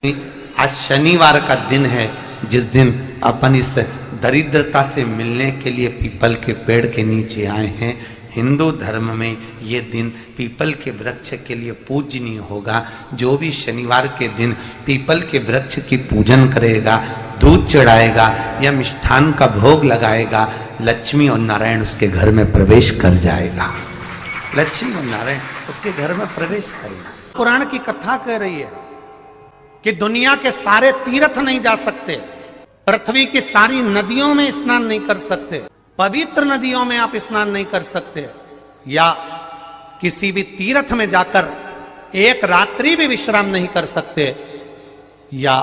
आज शनिवार का दिन है, जिस दिन अपन इस दरिद्रता से मिलने के लिए पीपल के पेड़ के नीचे आए हैं। हिंदू धर्म में ये दिन पीपल के वृक्ष के लिए पूजनीय होगा। जो भी शनिवार के दिन पीपल के वृक्ष की पूजन करेगा, दूध चढ़ाएगा या मिष्ठान का भोग लगाएगा, लक्ष्मी और नारायण उसके घर में प्रवेश कर जाएगा। लक्ष्मी और नारायण उसके घर में प्रवेश करेगा। पुराण की कथा कह रही है कि दुनिया के सारे तीर्थ नहीं जा सकते, पृथ्वी की सारी नदियों में स्नान नहीं कर सकते, पवित्र नदियों में आप स्नान नहीं कर सकते, या किसी भी तीर्थ में जाकर एक रात्रि भी विश्राम नहीं कर सकते, या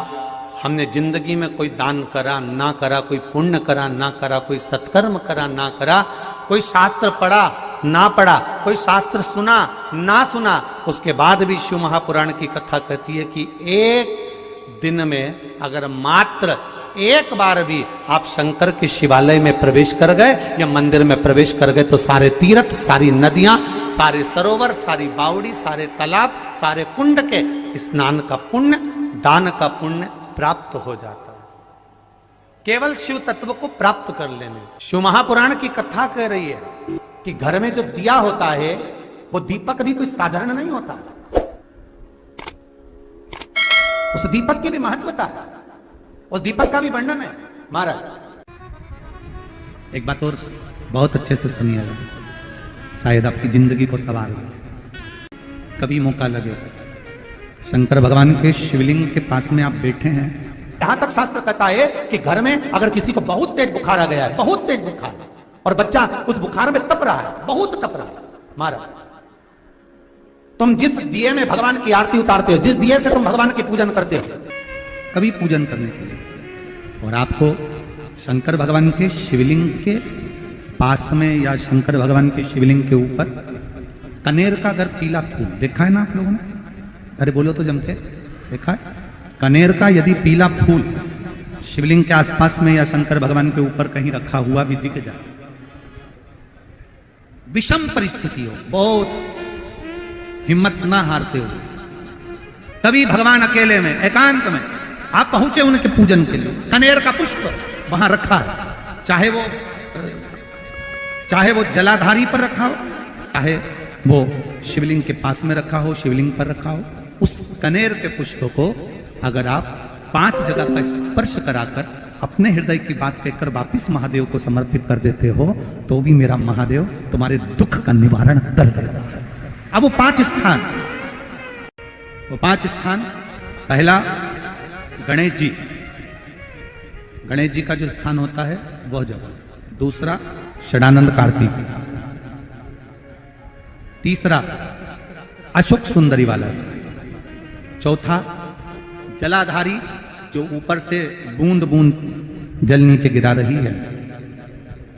हमने जिंदगी में कोई दान करा ना करा, कोई पुण्य करा ना करा, कोई सत्कर्म करा ना करा, कोई शास्त्र पढ़ा ना पढ़ा, कोई शास्त्र सुना ना सुना, उसके बाद भी शिव महापुराण की कथा कहती है कि एक दिन में अगर मात्र एक बार भी आप शंकर के शिवालय में प्रवेश कर गए या मंदिर में प्रवेश कर गए तो सारे तीर्थ, सारी नदियां, सारे सरोवर, सारी बावड़ी, सारे तालाब, सारे कुंड के स्नान का पुण्य, दान का पुण्य प्राप्त हो जाता है, केवल शिव तत्व को प्राप्त कर लेने। शिव महापुराण की कथा कह रही है कि घर में जो दिया होता है वो दीपक भी कोई साधारण नहीं होता, उस दीपक की भी महत्वता है, उस दीपक का भी वर्णन है। महाराज एक बात और बहुत अच्छे से सुनिएगा, शायद आपकी जिंदगी को सवार हो। कभी मौका लगे, शंकर भगवान के शिवलिंग के पास में आप बैठे हैं, यहां तक शास्त्र कहता है कि घर में अगर किसी को बहुत तेज बुखार आ गया है, बहुत तेज बुखार, और बच्चा उस बुखार में तप रहा है, बहुत तप रहा है, महाराज तुम जिस दिए में भगवान की आरती उतारते हो, जिस दिए से तुम भगवान की पूजन करते हो, कभी पूजन करने के लिए, और आपको शंकर भगवान के शिवलिंग के पास में या शंकर भगवान के शिवलिंग के ऊपर कनेर का अगर पीला फूल देखा है ना आप लोगों ने, अरे बोलो तो जमके, देखा है? कनेर का यदि पीला फूल शिवलिंग के आसपास में या शंकर भगवान के ऊपर कहीं रखा हुआ भी दिख जाए, विषम परिस्थिति हो, बहुत हिम्मत ना हारते हो, तभी भगवान अकेले में एकांत में आप पहुंचे उनके पूजन के लिए, कनेर का पुष्प वहां रखा है, चाहे वो जलाधारी पर रखा हो, चाहे वो शिवलिंग के पास में रखा हो, शिवलिंग पर रखा हो, उस कनेर के पुष्प को अगर आप 5 जगह का स्पर्श कराकर अपने हृदय की बात कहकर वापिस महादेव को समर्पित कर देते हो तो भी मेरा महादेव तुम्हारे दुख का निवारण कर देगा। अब वो 5 स्थान, पहला गणेश जी का जो स्थान होता है वह जगह, दूसरा षडानंद कार्तिक, तीसरा अशोक सुंदरी वाला स्थान, चौथा जलाधारी जो ऊपर से बूंद बूंद जल नीचे गिरा रही है,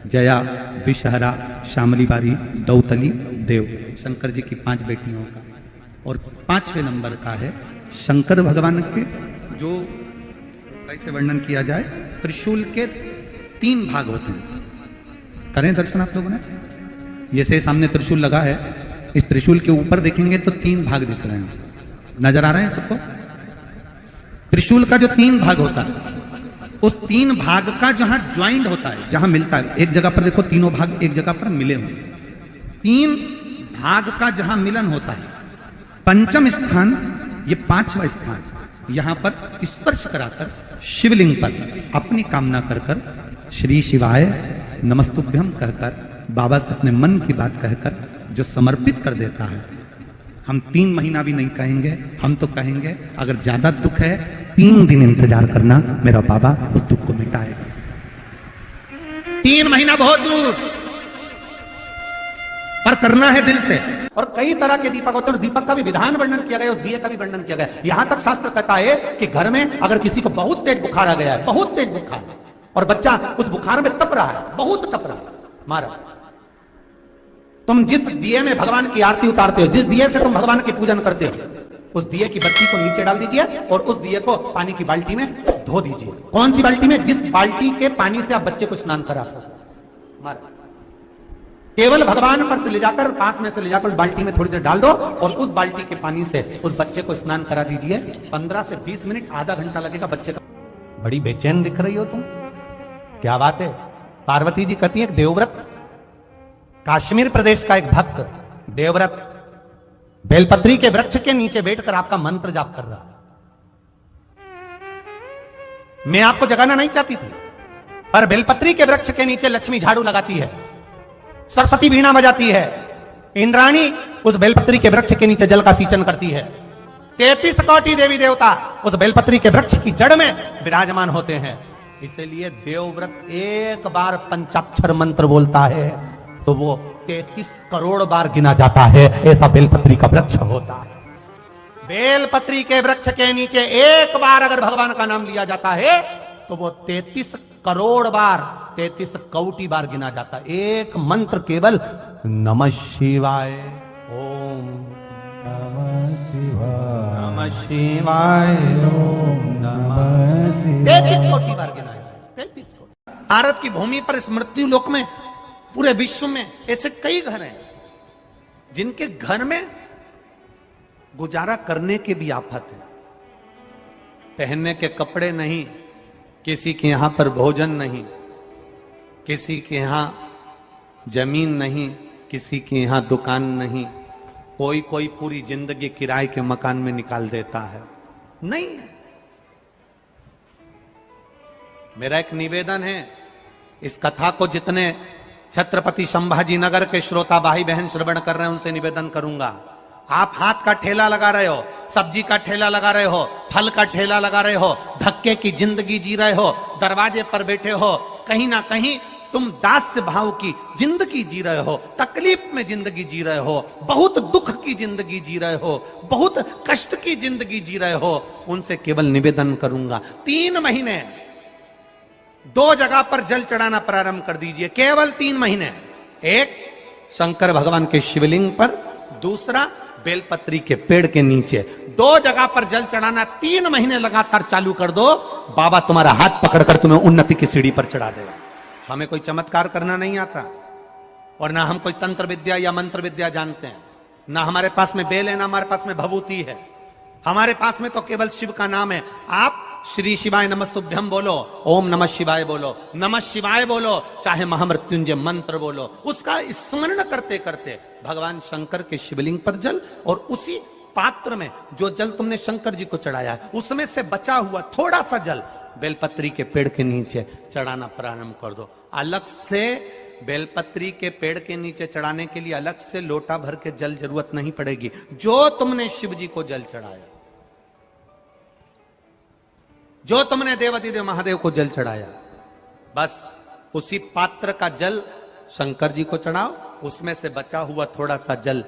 जया, विषहरा, शामली बारी, दौतली, देव, शंकर जी की 5 बेटियों का, और 5वें नंबर का है शंकर भगवान के, जो कैसे वर्णन किया जाए, त्रिशूल के 3 भाग होते हैं। करें दर्शन आप लोगों ने, ये से सामने त्रिशूल लगा है, इस त्रिशूल के ऊपर देखेंगे तो 3 भाग दिख रहे हैं, नजर आ रहे हैं सबको? त्रिशूल का जो 3 भाग होता है, उस 3 भाग का जहां ज्वाइंट होता है, जहां मिलता है, एक जगह पर देखो तीनों भाग एक जगह पर मिले हुए, 3 भाग का जहां मिलन होता है, 5वां स्थान, ये 5वां स्थान, यहां पर स्पर्श कराकर शिवलिंग पर अपनी कामना कर श्री शिवाय नमस्तुभ्यम कहकर बाबा से अपने मन की बात कहकर जो समर्पित कर देता है, हम 3 महीना भी नहीं कहेंगे, हम तो कहेंगे अगर ज्यादा दुख है 3 दिन इंतजार करना, मेरा बाबा उस दुख को मिटाएगा। 3 महीना बहुत दूर, पर करना है दिल से। और कई तरह के दीपक होते हैं, दीपक का भी विधान वर्णन किया गया, उस दिए का भी वर्णन किया गया। यहां तक शास्त्र कहता है कि घर में अगर किसी को बहुत तेज बुखार आ गया है, बहुत तेज बुखार, और बच्चा उस बुखार में तप रहा है, बहुत तप रहा है, महाराज तुम जिस दिए में भगवान की आरती उतारते हो, जिस दिए से तुम भगवान की पूजन करते हो, उस दिए की बत्ती को नीचे डाल दीजिए और उस दिए को पानी की बाल्टी में धो दीजिए। कौन सी बाल्टी में? जिस बाल्टी के पानी से आप बच्चे को स्नान करा सको। केवल भगवान पर से ले जाकर, पास में से ले जाकर उस बाल्टी में थोड़ी देर डाल दो और उस बाल्टी के पानी से उस बच्चे को स्नान करा दीजिए। 15 से 20 मिनट, आधा घंटा लगेगा बच्चे का। बड़ी बेचैन दिख रही हो तुम, क्या बात है? पार्वती जी कहती है देवव्रत, कश्मीर प्रदेश का एक भक्त देवव्रत बेलपत्री के वृक्ष के नीचे बैठकर आपका मंत्र जाप कर रहा। मैं आपको जगाना नहीं चाहती थी, पर बेलपत्री के वृक्ष के नीचे लक्ष्मी झाड़ू लगाती है, सरस्वती वीणा बजाती है, इंद्राणी उस बेलपत्री के वृक्ष के नीचे जल का सींचन करती है। 33 कोटि देवी देवता उस बेलपत्री के वृक्ष की जड़ में विराजमान होते हैं। इसलिए देवव्रत एक बार पंचाक्षर मंत्र बोलता है तो वो 33 करोड़ बार गिना जाता है। ऐसा बेलपत्री का वृक्ष होता है। बेलपत्री के वृक्ष के नीचे एक बार अगर भगवान का नाम लिया जाता है तो वो 33 करोड़ बार, 33 कोटि बार गिना जाता है। एक मंत्र केवल नमः शिवाय, ओम नमः शिवाय, नमः शिवाय, ओम नमः शिवाय, 33 कोटि बार गिना है। 33 कोटि। भारत की भूमि पर इस मृत्यु लोक में, पूरे विश्व में ऐसे कई घर हैं जिनके घर में गुजारा करने के भी आफत है। पहनने के कपड़े नहीं, किसी के यहां पर भोजन नहीं, किसी के यहां जमीन नहीं, किसी के यहां दुकान नहीं। कोई पूरी जिंदगी किराए के मकान में निकाल देता है। नहीं, मेरा एक निवेदन है, इस कथा को जितने छत्रपति संभाजी नगर के श्रोता भाई बहन श्रवण कर रहे हैं उनसे निवेदन करूंगा, आप हाथ का ठेला लगा रहे हो, सब्जी का ठेला लगा रहे हो, फल का ठेला लगा रहे हो, धक्के की जिंदगी जी रहे हो, दरवाजे पर बैठे हो, कहीं ना कहीं तुम दास्य भाव की जिंदगी जी रहे हो, तकलीफ में जिंदगी जी रहे हो, बहुत दुख की जिंदगी जी रहे हो, बहुत कष्ट की जिंदगी जी रहे हो, उनसे केवल निवेदन करूंगा 3 महीने 2 जगह पर जल चढ़ाना प्रारंभ कर दीजिए। केवल 3 महीने। एक शंकर भगवान के शिवलिंग पर, दूसरा बेलपत्री के पेड़ के नीचे। 2 जगह पर जल चढ़ाना 3 महीने लगातार चालू कर दो, बाबा तुम्हारा हाथ पकड़कर तुम्हें उन्नति की सीढ़ी पर चढ़ा देगा। हमें कोई चमत्कार करना नहीं आता और ना हम कोई तंत्र विद्या या मंत्र विद्या जानते हैं, ना हमारे पास में बेल है, ना हमारे पास में भभूति है। हमारे पास में तो केवल शिव का नाम है। आप श्री शिवाय नमस्तुभ्यम बोलो, ओम नमः शिवाय बोलो, नमः शिवाय बोलो, चाहे महामृत्युंजय मंत्र बोलो, उसका स्मरण करते करते भगवान शंकर के शिवलिंग पर जल और उसी पात्र में जो जल तुमने शंकर जी को चढ़ाया है उसमें से बचा हुआ थोड़ा सा जल बेलपत्री के पेड़ के नीचे चढ़ाना प्रारंभ कर दो। अलग से बेलपत्री के पेड़ के नीचे चढ़ाने के लिए अलग से लोटा भर के जल जरूरत नहीं पड़ेगी। जो तुमने शिव जी को जल चढ़ाया, जो तुमने देवाधिदेव महादेव को जल चढ़ाया, बस उसी पात्र का जल शंकर जी को चढ़ाओ, उसमें से बचा हुआ थोड़ा सा जल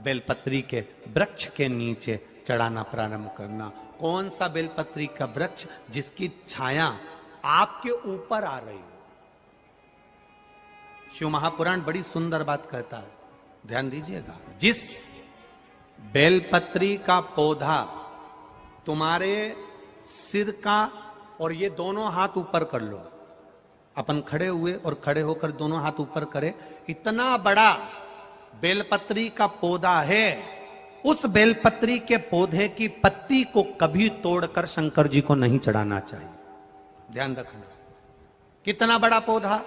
बेलपत्री के वृक्ष के नीचे चढ़ाना प्रारंभ करना। कौन सा बेलपत्री का वृक्ष? जिसकी छाया आपके ऊपर आ रही हो। शिव महापुराण बड़ी सुंदर बात कहता है, ध्यान दीजिएगा। जिस बेलपत्री का पौधा तुम्हारे सिर का, और ये दोनों हाथ ऊपर कर लो, अपन खड़े हुए और खड़े होकर दोनों हाथ ऊपर करे, इतना बड़ा बेलपत्री का पौधा है, उस बेलपत्री के पौधे की पत्ती को कभी तोड़कर शंकर जी को नहीं चढ़ाना चाहिए। ध्यान रखना। कितना बड़ा पौधा,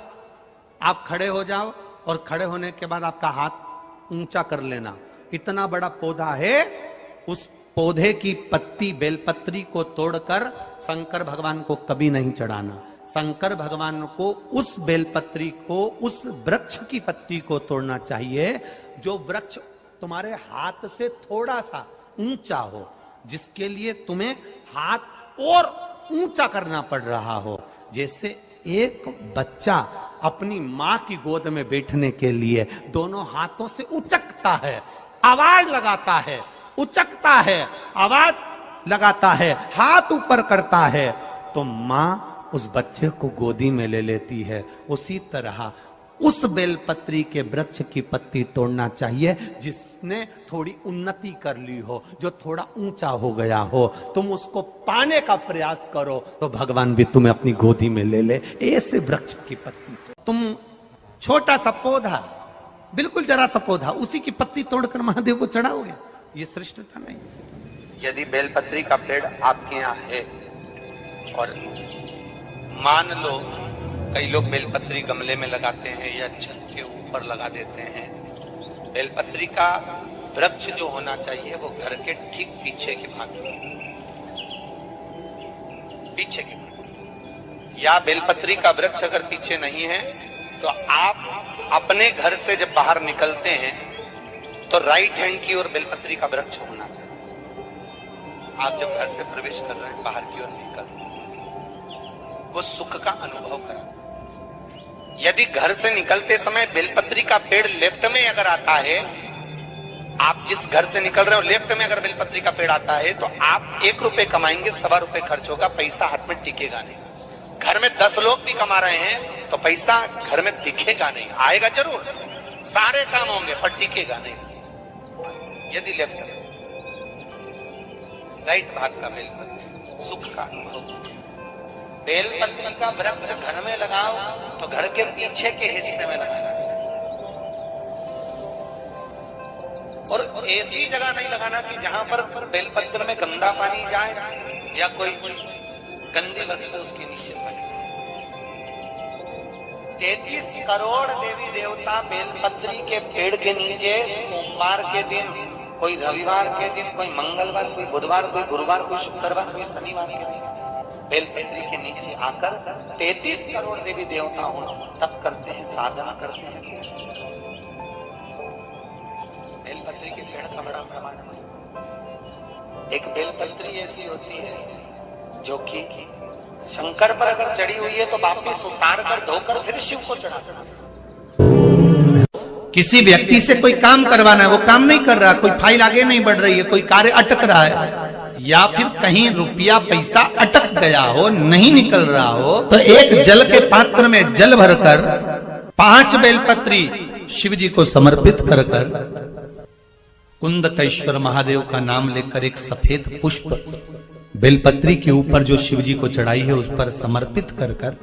आप खड़े हो जाओ और खड़े होने के बाद आपका हाथ ऊंचा कर लेना। इतना बड़ा पौधा है, उस पौधे की पत्ती बेलपत्री को तोड़कर शंकर भगवान को कभी नहीं चढ़ाना। शंकर भगवान को उस बेलपत्री को, उस वृक्ष की पत्ती को तोड़ना चाहिए जो वृक्ष तुम्हारे हाथ से थोड़ा सा ऊंचा हो, जिसके लिए तुम्हें हाथ और ऊंचा करना पड़ रहा हो। जैसे एक बच्चा अपनी मां की गोद में बैठने के लिए दोनों हाथों से उचकता है, आवाज लगाता है, उचकता है, आवाज लगाता है, हाथ ऊपर करता है, तो मां उस बच्चे को गोदी में ले लेती है। उसी तरह उस बेलपत्री के वृक्ष की पत्ती तोड़ना चाहिए जिसने थोड़ी उन्नति कर ली हो, जो थोड़ा ऊंचा हो गया हो। तुम उसको पाने का प्रयास करो तो भगवान भी तुम्हें अपनी गोदी में ले ले। ऐसे वृक्ष की पत्ती तुम छोटा सा पौधा बिल्कुल जरा सा पौधा, उसी की पत्ती तोड़कर महादेव को चढ़ाओगे, ये श्रेष्ठता नहीं। यदि बेलपत्री का पेड़ आपके यहाँ है और मान लो कई लोग बेलपत्री गमले में लगाते हैं या छत के ऊपर लगा देते हैं, बेलपत्री का वृक्ष जो होना चाहिए वो घर के ठीक पीछे के भाग में, पीछे के भाग। या बेलपत्री का वृक्ष अगर पीछे नहीं है तो आप अपने घर से जब बाहर निकलते हैं तो राइट हैंड की ओर बेलपत्री का वृक्ष होना चाहिए। आप जब घर से प्रवेश कर रहे हैं बाहर की ओर निकल, वो सुख का अनुभव करा। यदि घर से निकलते समय बेलपत्री का पेड़ लेफ्ट में अगर आता है, आप जिस घर से निकल रहे हो लेफ्ट में अगर बेलपत्री का पेड़ आता है तो आप 1 रुपए कमाएंगे, 1.25 रुपए खर्च होगा, पैसा हाथ में टिकेगा नहीं। घर में 10 लोग भी कमा रहे हैं तो पैसा घर में दिखेगा नहीं, आएगा जरूर, सारे काम होंगे पर टिकेगा नहीं। यदि लेफ्ट में राइट भाग का बेलपत्री सुख का अनुभव। बेलपत्री का वृक्ष घर में लगाओ तो घर के पीछे के हिस्से में लगाना चाहिए, और ऐसी जगह नहीं लगाना कि जहां पर बेलपत्र में गंदा पानी जाए या कोई गंदी वस्तु उसके नीचे पड़े। 33 करोड़ देवी देवता बेलपत्री के पेड़ के नीचे सोमवार के दिन, कोई रविवार के दिन, कोई मंगलवार, कोई बुधवार, कोई गुरुवार, कोई शुक्रवार, कोई शनिवार के दिन बेलपत्री के नीचे आकर 33 करोड़ देवी देवता हो तप करते हैं, साधना करते हैं। बेलपत्री के पेड़ का बड़ा प्रमाण है। एक बेलपत्री ऐसी होती है जो कि शंकर पर अगर चढ़ी हुई है तो वापिस उतार कर धोकर फिर शिव को चढ़ा सकते। किसी व्यक्ति से कोई काम करवाना है, वो काम नहीं कर रहा, कोई फाइल आगे नहीं बढ़ रही है, कोई कार्य अटक रहा है, या फिर कहीं रुपया पैसा अटक गया हो, नहीं निकल रहा हो, तो एक जल के पात्र में जल भरकर 5 बेलपत्री शिव जी को समर्पित कर कुंदकेश्वर महादेव का नाम लेकर एक सफेद पुष्प बेलपत्री के ऊपर जो शिव जी को चढ़ाई है उस पर समर्पित कर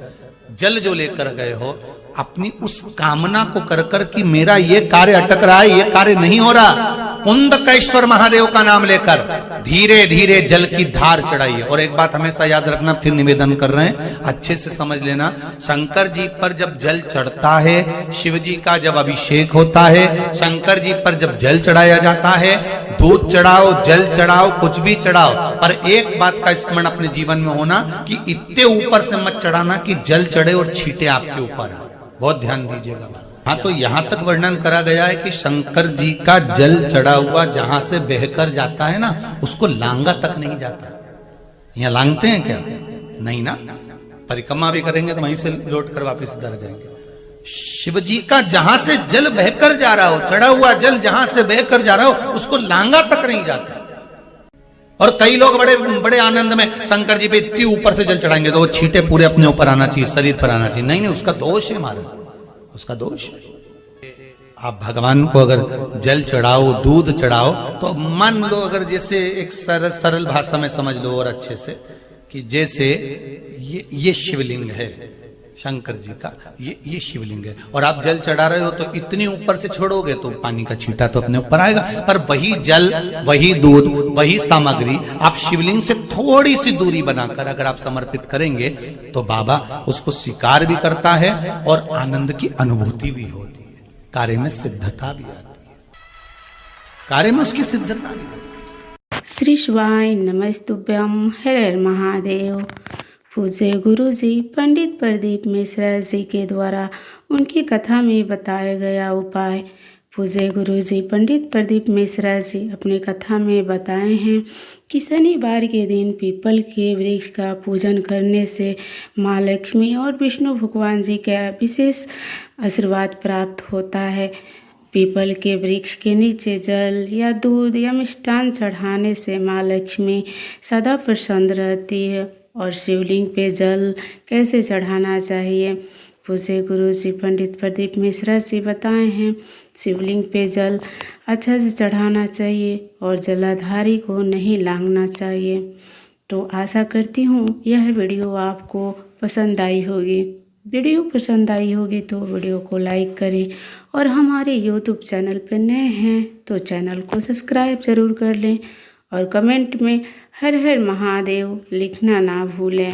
जल जो लेकर गए हो, अपनी उस कामना को कर कि मेरा ये कार्य अटक रहा है, ये कार्य नहीं हो रहा, कुंदकेश्वर महादेव का नाम लेकर धीरे धीरे जल की धार चढ़ाइए। और एक बात हमेशा याद रखना, फिर निवेदन कर रहे हैं, अच्छे से समझ लेना, शंकर जी पर जब जल चढ़ता है, शिव जी का जब अभिषेक होता है, शंकर जी पर जब जल चढ़ाया जाता है, दूध चढ़ाओ, जल चढ़ाओ, कुछ भी चढ़ाओ, पर एक बात का स्मरण अपने जीवन में होना कि इतने ऊपर से मत चढ़ाना कि जल चढ़े और छींटे आपके ऊपर। बहुत ध्यान दीजिएगा। हाँ, तो यहां तक वर्णन करा गया है कि शंकर जी का जल चढ़ा हुआ जहां से बहकर जाता है ना, उसको लांगा तक नहीं जाता। यहाँ लांगते हैं क्या? नहीं ना, परिक्रमा भी करेंगे तो वहीं से लौट कर वापिस उधर जाएंगे। शिव जी का जहां से जल बहकर जा रहा हो, चढ़ा हुआ जल जहां से बहकर जा रहा हो, उसको लांगा तक नहीं जाता। और कई लोग बड़े बड़े आनंद में शंकर जी पे इतनी ऊपर से जल चढ़ाएंगे तो वो छींटे पूरे अपने ऊपर आना चाहिए, शरीर पर आना चाहिए। नहीं, उसका दोष है हमारा, उसका दोष है। आप भगवान को अगर जल चढ़ाओ, दूध चढ़ाओ, तो मान लो अगर जैसे एक सरल भाषा में समझ लो और अच्छे से, कि जैसे ये शिवलिंग है शंकर जी का, ये शिवलिंग है, और आप जल चढ़ा रहे हो तो इतनी ऊपर से छोड़ोगे तो पानी का छींटा तो अपने ऊपर आएगा, पर वही जल, वही दूध, वही सामग्री आप शिवलिंग से थोड़ी सी दूरी बनाकर अगर आप समर्पित करेंगे तो बाबा उसको स्वीकार भी करता है और आनंद की अनुभूति भी होती है, कार्य में सिद्धता भी आती है, कार्य में उसकी सिद्धता भी आती है। श्री शिवाय नमस्तुभ्यम, हर हर महादेव। पूज्य गुरु जी पंडित प्रदीप मिश्रा जी के द्वारा उनकी कथा में बताया गया उपाय। पूज्य गुरु जी पंडित प्रदीप मिश्रा जी अपनी कथा में बताए हैं कि शनिवार के दिन पीपल के वृक्ष का पूजन करने से माँ लक्ष्मी और विष्णु भगवान जी का विशेष आशीर्वाद प्राप्त होता है। पीपल के वृक्ष के नीचे जल या दूध या मिष्टान चढ़ाने से माँ लक्ष्मी सदा प्रसन्न रहती है। और शिवलिंग पे जल कैसे चढ़ाना चाहिए, पूज्य गुरु जी पंडित प्रदीप मिश्रा जी बताए हैं। शिवलिंग पे जल अच्छा से चढ़ाना चाहिए और जलाधारी को नहीं लांघना चाहिए। तो आशा करती हूँ यह वीडियो आपको पसंद आई होगी। वीडियो पसंद आई होगी तो वीडियो को लाइक करें और हमारे यूट्यूब चैनल पर नए हैं तो चैनल को सब्सक्राइब ज़रूर कर लें और कमेंट में हर हर महादेव लिखना ना भूलें।